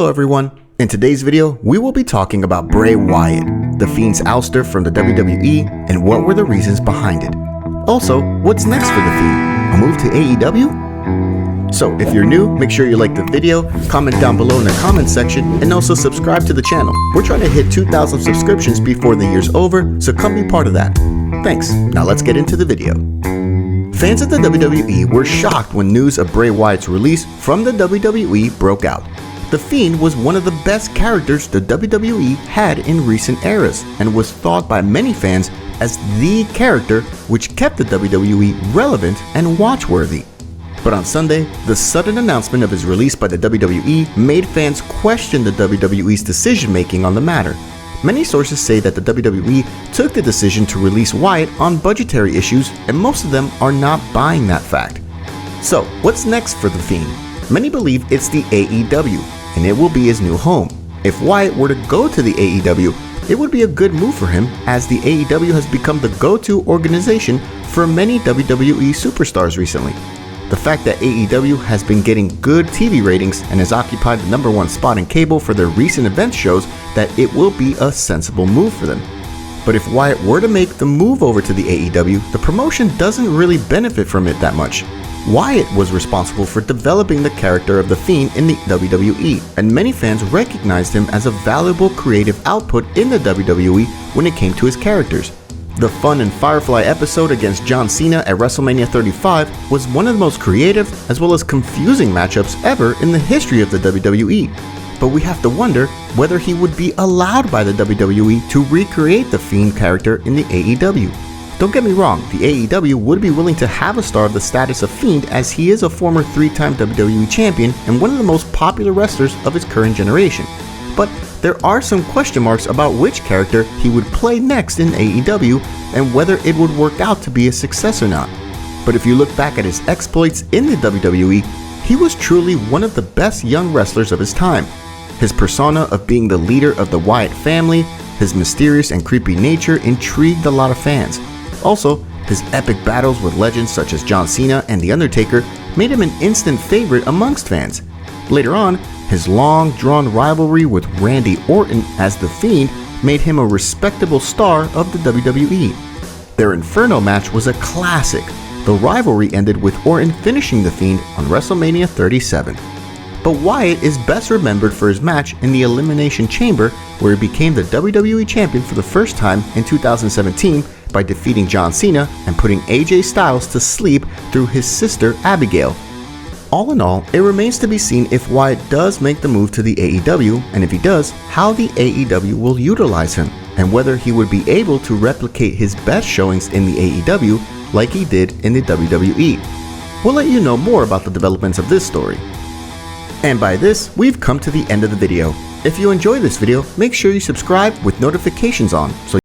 Hello everyone, in today's video we will be talking about Bray Wyatt, the Fiend's ouster from the WWE, and what were the reasons behind it. Also, what's next for the Fiend? A move to AEW? So if you're new, make sure you like the video, comment down below in the comment section, and also subscribe to the channel. We're trying to hit 2,000 subscriptions before the year's over, so come be part of that. Thanks, now let's get into the video. Fans of the WWE were shocked when news of Bray Wyatt's release from the WWE broke out. The Fiend was one of the best characters the WWE had in recent eras and was thought by many fans as the character which kept the WWE relevant and watchworthy. But on Sunday, the sudden announcement of his release by the WWE made fans question the WWE's decision-making on the matter. Many sources say that the WWE took the decision to release Wyatt on budgetary issues, and most of them are not buying that fact. So, what's next for the Fiend? Many believe it's the AEW, and it will be his new home. If Wyatt were to go to the AEW, it would be a good move for him, as the AEW has become the go-to organization for many WWE superstars recently. The fact that AEW has been getting good TV ratings and has occupied the #1 spot in cable for their recent events shows that it will be a sensible move for them. But if Wyatt were to make the move over to the AEW, the promotion doesn't really benefit from it that much. Wyatt was responsible for developing the character of the Fiend in the WWE, and many fans recognized him as a valuable creative output in the WWE when it came to his characters. The Fun and Firefly episode against John Cena at WrestleMania 35 was one of the most creative as well as confusing matchups ever in the history of the WWE. But we have to wonder whether he would be allowed by the WWE to recreate the Fiend character in the AEW. Don't get me wrong, the AEW would be willing to have a star of the status of Fiend, as he is a former 3-time WWE champion and one of the most popular wrestlers of his current generation. But there are some question marks about which character he would play next in AEW and whether it would work out to be a success or not. But if you look back at his exploits in the WWE, he was truly one of the best young wrestlers of his time. His persona of being the leader of the Wyatt family, his mysterious and creepy nature intrigued a lot of fans. Also, his epic battles with legends such as John Cena and The Undertaker made him an instant favorite amongst fans. Later on, his long-drawn rivalry with Randy Orton as The Fiend made him a respectable star of the WWE. Their Inferno match was a classic. The rivalry ended with Orton finishing The Fiend on WrestleMania 37. But Wyatt is best remembered for his match in the Elimination Chamber, where he became the WWE Champion for the first time in 2017 by defeating John Cena and putting AJ Styles to sleep through his sister Abigail. All in all, it remains to be seen if Wyatt does make the move to the AEW, and if he does, how the AEW will utilize him, and whether he would be able to replicate his best showings in the AEW like he did in the WWE. We'll let you know more about the developments of this story. And by this, we've come to the end of the video. If you enjoyed this video, make sure you subscribe with notifications on so